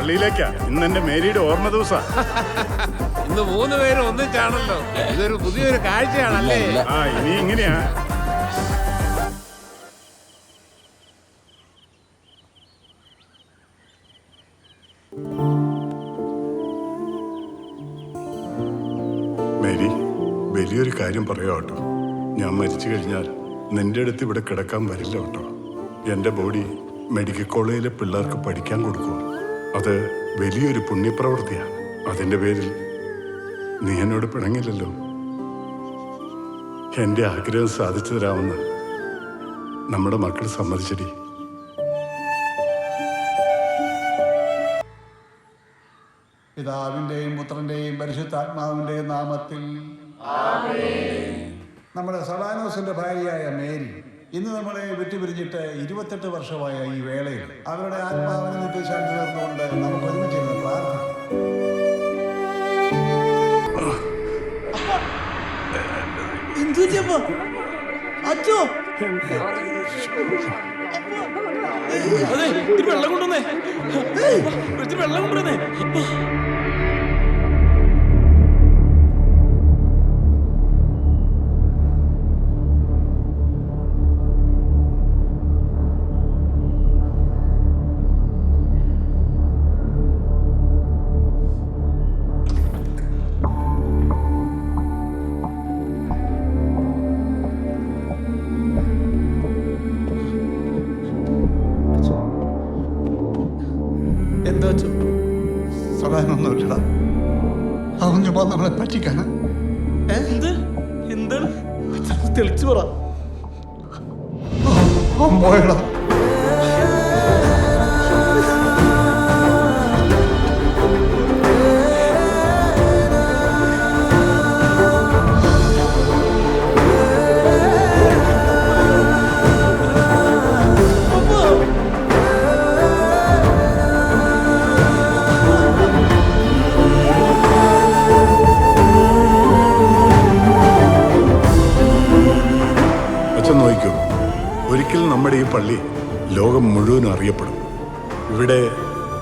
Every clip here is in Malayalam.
പള്ളിയിലേക്കാ. ഇന്ന് എന്റെ മേരിയുടെ ഓർമ്മ ദിവസാ. ഇന്ന് 3 പേരും ഒന്നിച്ചാണല്ലോ. ഇതൊരു പുതിയൊരു കാഴ്ചയാണല്ലേ? ആ ഇനി ഇങ്ങനെയാ. മേരി, വലിയൊരു കാര്യം പറയാം കേട്ടോ. ഞാൻ മരിച്ചു കഴിഞ്ഞാൽ നിന്റെ അടുത്ത് ഇവിടെ കിടക്കാൻ വരില്ല കേട്ടോ. എന്റെ ബോഡി മെഡിക്കൽ കോളേജിലെ പിള്ളേർക്ക് പഠിക്കാൻ കൊടുക്കും. അത് വലിയൊരു പുണ്യപ്രവൃത്തിയാണ്. അതിന്റെ പേരിൽ നീ എന്നോട് പിണങ്ങില്ലല്ലോ. എന്റെ ആഗ്രഹം സാധിച്ചു തരാമെന്ന് നമ്മുടെ മക്കൾ സമ്മതിച്ചടി. പിതാവിൻ്റെയും പുത്രൻ്റെയും പരിശുദ്ധാത്മാവിൻ്റെയും നാമത്തിൽ നമ്മുടെ സലാനോസിന്റെ ഭാര്യയായ മേരി ഇന്ന് നമ്മളെ വിട്ടുപിരിഞ്ഞിട്ട് 28 വർഷമായ ഈ വേളയിൽ അവരുടെ ആത്മാവിന് നിത്യശാന്തി നേർന്നുകൊണ്ട് നമുക്ക് ഒരുമിച്ചിരുന്ന് പ്രാർത്ഥിക്കാം. വെള്ളം കൊണ്ടുവന്നേ. വെള്ളം കൊണ്ടുവന്നേ. എന്താ സലാനൊന്നുമില്ലടാ, അവൻ ചുമ്മാ നമ്മളെ പറ്റിക്കാനാ. എന്താണ് തെളിച്ചു പറ. പോയടാ. നോക്കൂ, ഒരിക്കൽ നമ്മുടെ ഈ പള്ളി ലോകം മുഴുവൻ അറിയപ്പെടും. ഇവിടെ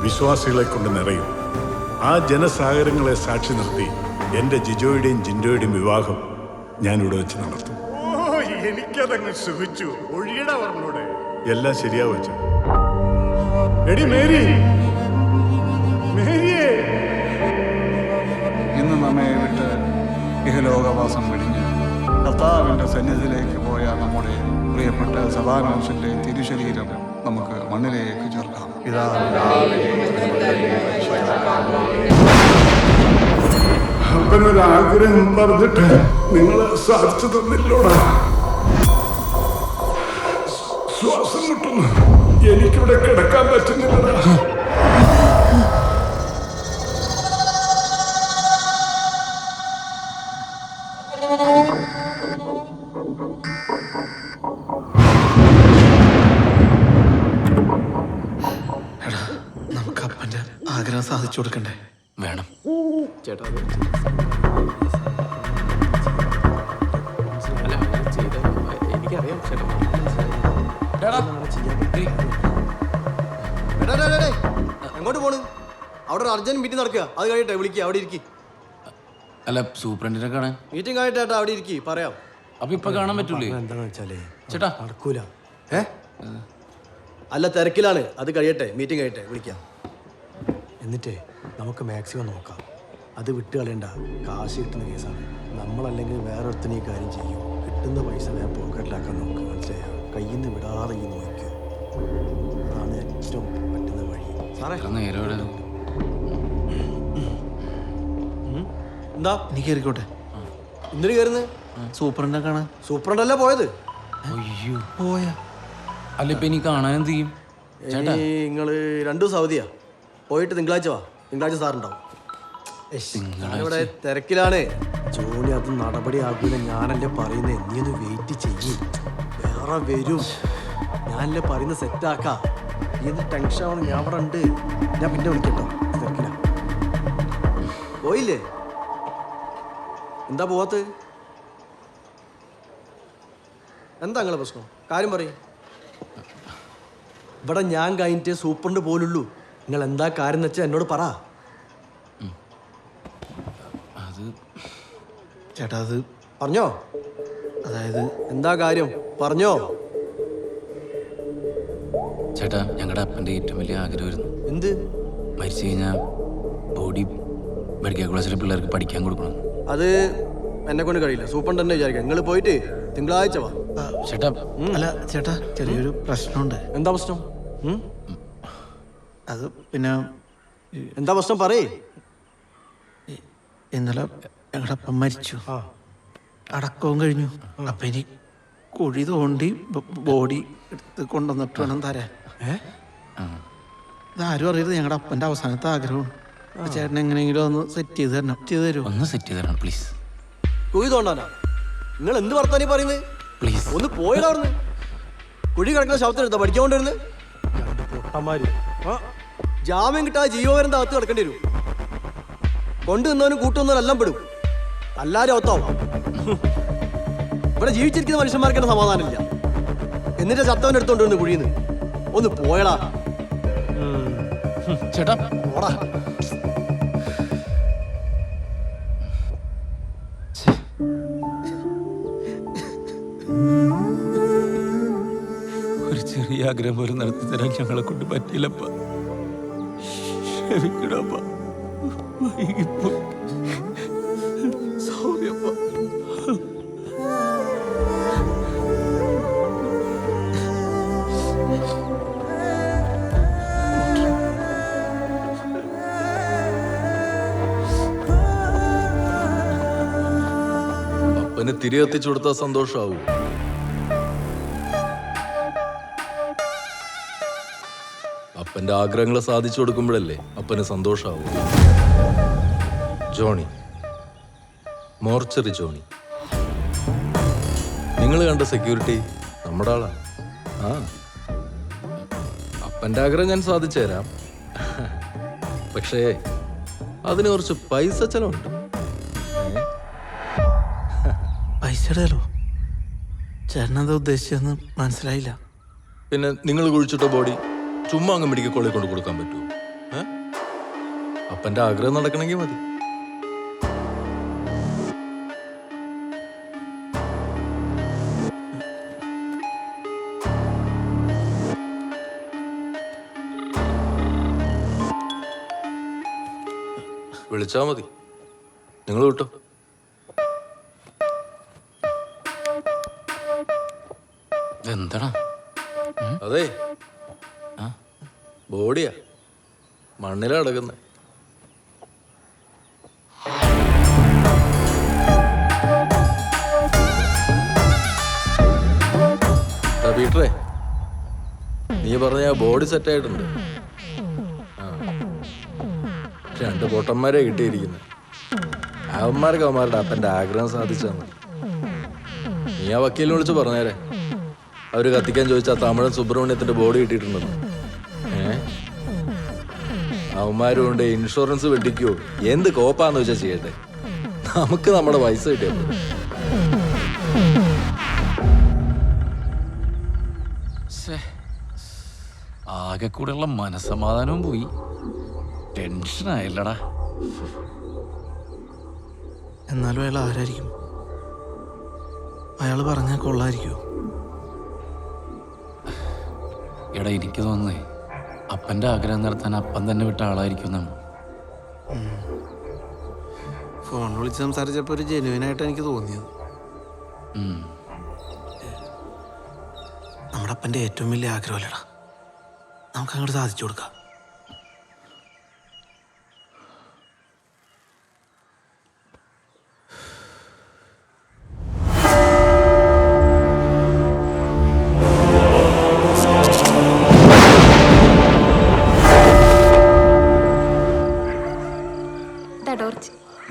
വിശ്വാസികളെ കൊണ്ട് നിറയും. ആ ജനസാഗരങ്ങളെ സാക്ഷി നിർത്തി എന്റെ ജിജോയുടെയും ജിൻഡോയുടെയും വിവാഹം ഞാനിവിടെ വെച്ച് നടത്തും. എനിക്കതങ്ങ് സുഖിച്ചു. ഒഴിയട പറഞ്ഞൂടെ, എല്ലാം ശരിയാവും വെച്ച. എടി മേരി, മേരിയേ, ഇന്ന് നമ്മെ വിട്ട് ഇഹലോകവാസം വെടിഞ്ഞ് കർത്താവിൻ്റെ സന്നിധിയിലേക്ക് പോയ നമ്മുടെ പ്രിയപ്പെട്ട സദാനോസിന്റെ തിരുശരീരം നമുക്ക് മണ്ണിലേക്ക് ചേർക്കാം. അവനൊരാഗ്രഹം പറഞ്ഞിട്ട് നിങ്ങൾ സാധിച്ചു തന്നില്ലോടാ. ശ്വാസം മുട്ടുന്നു, എനിക്കിവിടെ കിടക്കാൻ പറ്റുന്നില്ലടാ. നമുക്ക് അപ്പന്റെ ആഗ്രഹം സാധിച്ചു കൊടുക്കണ്ടേ? വേണം ചേട്ടാ. എനിക്കറിയാം ചേട്ടാ. എങ്ങോട്ട് പോണ്? അവിടെ ഒരു അർജന്റ് മീറ്റിംഗ് നടക്കുക. അത് കഴിയട്ടെ, വിളിക്കുക. അവിടെ ഇരിക്കും. അല്ല, സൂപ്രണ്ടിനെ കാണാൻ മീറ്റിംഗ് കഴിയട്ടെ, അവിടെ ഇരിക്കും. പറയാം. അപ്പൊ ഇപ്പൊ കാണാൻ പറ്റൂലേ? എന്താന്ന് വെച്ചാലേ ചേട്ടാ നടക്കൂല. അല്ല, തിരക്കിലാണ്. അത് കഴിയട്ടെ, മീറ്റിംഗ് കഴിയട്ടെ, വിളിക്കാം. എന്നിട്ടേ നമുക്ക് മാക്സിമം നോക്കാം. അത് വിട്ട് കളയണ്ട. കാശ് കിട്ടുന്ന കേസാണ്. നമ്മളല്ലെങ്കിൽ വേറെ ഒരുത്തന്നെ ഈ കാര്യം ചെയ്യും. കിട്ടുന്ന പൈസ ഞാൻ പോക്കറ്റിലാക്കാൻ നോക്കുക. മനസ്സിലായോ? കയ്യിൽ നിന്ന് വിടാതെ ഈ നോക്കുക. അതാണ് ഏറ്റവും പറ്റുന്ന വഴി. സാറേ, നേരെ എന്താ നീ കയറിക്കോട്ടെ. ഇന്നലെ കയറുന്നത് സൂപ്രണ്ടിനെ കാണാൻ. സൂപ്രണ്ടല്ല പോയത്. അയ്യോ, പോയാ? അല്ല, ഇപ്പൊ ഇനി കാണാൻ എന്ത് ചെയ്യും ചേട്ടാ? നിങ്ങള് 2 ദിവസം അവധിയാ. പോയിട്ട് തിങ്കളാഴ്ച വാ. തിങ്കളാഴ്ച സാറുണ്ടാവും. ഞാനിവിടെ തിരക്കിലാണ്. ജോലി അത് നടപടിയാകൂല. ഞാനല്ലേ പറയുന്നേ. നീ ഒന്ന് വെയിറ്റ് ചെയ്യും. വേറെ വരും. ഞാനല്ലേ പറയുന്ന സെറ്റാക്കാ. നീ ഒന്ന് ടെൻഷൻ ആവണം. ഞാൻ അവിടെ ഉണ്ട്. ഞാൻ പിന്നെ വിളിക്കട്ടോ. തിരക്കില്ല. പോയില്ലേ? എന്താ പോവാത്ത്? എന്താ നിങ്ങളെ പ്രശ്നം? കാര്യം പറയും. ഇവിടെ ഞാൻ കഴിഞ്ഞിട്ടേ സൂപ്രണ്ട് പോലുള്ളൂ. നിങ്ങൾ എന്താ കാര്യം എന്ന് വെച്ചാൽ എന്നോട് പറ. അത് ചേട്ടാ അത് പറഞ്ഞോ. അതായത് എന്താ കാര്യം പറഞ്ഞോ. ചേട്ടാ ഞങ്ങളുടെ അപ്പൻ്റെ ഏറ്റവും വലിയ ആഗ്രഹമായിരുന്നു എന്ത്? മരിച്ചു കഴിഞ്ഞാൽ ബോഡി മെഡിക്കൽ കോളേജിലെ പിള്ളേർക്ക് പഠിക്കാൻ കൊടുക്കണം. അത് എന്നെ കൊണ്ട് കഴിയില്ല. സൂപ്പർ തന്നെ വിചാരിക്കാം. നിങ്ങൾ പോയിട്ട് തിങ്കളാഴ്ച വാ. ചേട്ടാ അല്ല ചേട്ടാ ചെറിയൊരു പ്രശ്നമുണ്ട്. എന്താ പ്രശ്നം? അത് പിന്നെ എന്താ പ്രശ്നം പറയേ. ഇന്നലെ ഞങ്ങളുടെ അപ്പം മരിച്ചു. അടക്കവും കഴിഞ്ഞു. അപ്പം ഇനി കുഴി തോണ്ടി ബോഡി എടുത്ത് കൊണ്ടുവന്നിട്ട് വേണം തരാൻ. ഇതാരും അറിയരുത്. ഞങ്ങളുടെ അപ്പൻ്റെ അവസാനത്തെ ആഗ്രഹമാണ്. ചേട്ടൻ എങ്ങനെയെങ്കിലും ഒന്ന് സെറ്റ് ചെയ്ത് തരണം. ചെയ്ത് തരുമോ? ഒന്ന് സെറ്റ് ചെയ്ത് തരണം പ്ലീസ്. കുഴി തോണ്ടാനാ? നിങ്ങൾ എന്ത് വർത്താനീ പറയുന്നത്? പ്ലീസ് ഒന്ന് പോയിടാ അവിടുന്ന്. കുഴി കിടക്കുന്ന ശബ്ദം പഠിക്കാൻ കൊണ്ടിരുന്ന് പൊട്ടന്മാര്. ജാമ്യം കിട്ടാതെ ജീവപര്യന്ത അകത്ത് കിടക്കേണ്ടി വരും. കൊണ്ടുവന്നവനും കൂട്ടുവന്നവനും എല്ലാം പെടും. എല്ലാവരും അകത്താവും. ഇവിടെ ജീവിച്ചിരിക്കുന്ന മനുഷ്യന്മാർക്ക് തന്നെ സമാധാനമില്ല. എന്നിട്ട് ചത്തവൻ്റെ അടുത്തോണ്ട് കുഴിന്ന് ഒന്ന് പോയടാ. ചേട്ടാ പോടാ. ഒരു ചെറിയ ആഗ്രഹം പോലും നടത്തി തരാൻ ഞങ്ങളെ കൊണ്ട് പറ്റിയില്ലപ്പ. ക്ഷമിക്കണപ്പ. സോറി അപ്പ. അപ്പന് തിരി എത്തിച്ചു കൊടുത്താൽ സന്തോഷാവൂ. അപ്പന്റെ ആഗ്രഹങ്ങൾ സാധിച്ചു കൊടുക്കുമ്പോഴല്ലേ അപ്പന് സന്തോഷാവൂ. ജോണി, മോർച്ചറി ജോണി, നിങ്ങൾ കണ്ട സെക്യൂരിറ്റി നമ്മുടെ ആളാ. ആ അപ്പന്റെ ആഗ്രഹം ഞാൻ സാധിച്ചു തരാം. പക്ഷേ അതിന് കുറച്ച് പൈസ ചെലവുണ്ട്. പൈസയുടെ ചേട്ടനെന്താ ഉദ്ദേശിച്ചെന്ന് മനസ്സിലായില്ല. പിന്നെ നിങ്ങൾ കുഴിച്ചിട്ട ബോഡി ചുമ്മാ അങ്ങ് മെഡിക്കൽ കോളേജിൽ കൊണ്ട് കൊടുക്കാൻ പറ്റുമോ? അപ്പന്റെ ആഗ്രഹം നടക്കണമെങ്കിൽ മതി. വിളിച്ചാ മതി. നിങ്ങൾ വിട്ടോ. എന്താടാ? അതെ ബോഡിയാ മണ്ണിലാ കിടക്കുന്നത്. പീറ്ററേ, നീ പറഞ്ഞ ബോഡി സെറ്റായിട്ടുണ്ട്. രണ്ട് പൊട്ടന്മാരെ കിട്ടിയിരിക്കുന്നത്. അവന്മാർക്ക് അവന്മാരുടെ അപ്പൻ്റെ ആഗ്രഹം സാധിച്ചാൽ മതി. നീ ആ വക്കീലിനെ വിളിച്ച് പറഞ്ഞേരെ. അവര് കത്തിക്കാൻ ചോദിച്ചാൽ തമിഴൻ സുബ്രഹ്മണ്യത്തിന്റെ ബോഡി കിട്ടിയിട്ടുണ്ടെന്ന്. അവന്മാരും കൊണ്ട് ഇൻഷുറൻസ് വെട്ടിക്കോ എന്ത് കോപ്പാന്ന് വെച്ചാൽ ചെയ്യട്ടെ. നമുക്ക് നമ്മുടെ പൈസ കിട്ടിയ ആകെ കൂടെയുള്ള മനസ്സമാധാനവും പോയി. ടെൻഷനായില്ലടാ. എന്നാലും അയാൾ ആരായിരിക്കും? അയാൾ പറഞ്ഞാൽ കൊള്ളായിരിക്കുമോ? എടാ എനിക്ക് തോന്നുന്നേ അപ്പൻ്റെ ആഗ്രഹം നടത്താൻ അപ്പം തന്നെ വിട്ട ആളായിരിക്കും നമ്മൾ. ഫോൺ വിളിച്ച് സംസാരിച്ചപ്പോൾ ഒരു ജെനുവിനായിട്ട് എനിക്ക് തോന്നിയത്. നമ്മുടെ അപ്പൻ്റെ ഏറ്റവും വലിയ ആഗ്രഹമല്ലടാ, നമുക്ക് അങ്ങോട്ട് സാധിച്ചു കൊടുക്കാം.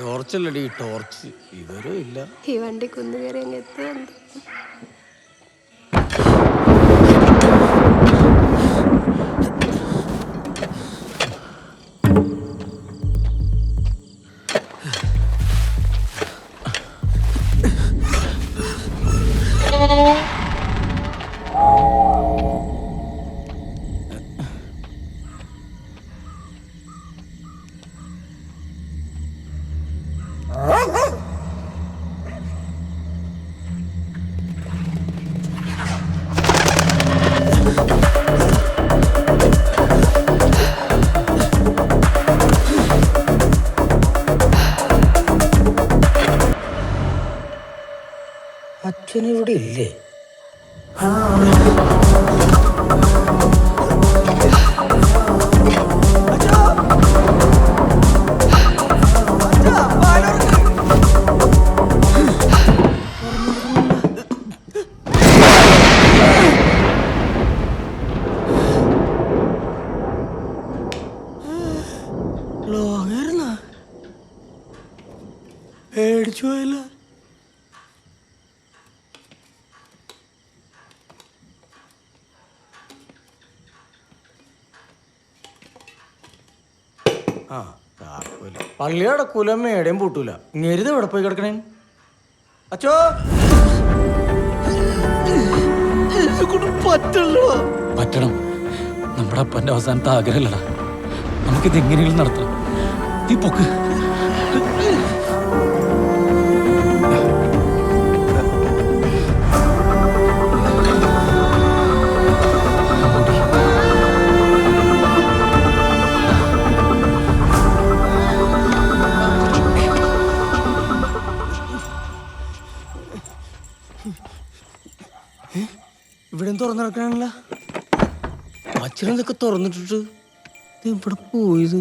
ടോർച്ചല്ലടി ടോർച്ച്. ഇതൊരു ഇല്ല. ഈ വണ്ടി കുന്നുകയറി അങ്ങ് എത്തുന്നുണ്ട്. ഒരുത്തനും ഇവിടെ ഇല്ലേ? പേടിച്ചു പോയല്ല. പള്ളി അടക്കൂല, മേടയും പൂട്ടൂല. ഇങ്ങേരുത് എവിടെ പോയി കിടക്കണേ? അച്ചോ പറ്റണം. നമ്മുടെ അപ്പന്റെ അവസാനത്തെ ആഗ്രഹമല്ലടാ. നമുക്കിത് എങ്ങനെയെങ്കിലും നടത്തണം. നീ പൊക്ക്. ഇവിടെ തുറന്നു നടക്കണല്ല. അച്ഛനൊക്കെ തുറന്നിട്ടിട്ട് ഇവിടെ പോയത്.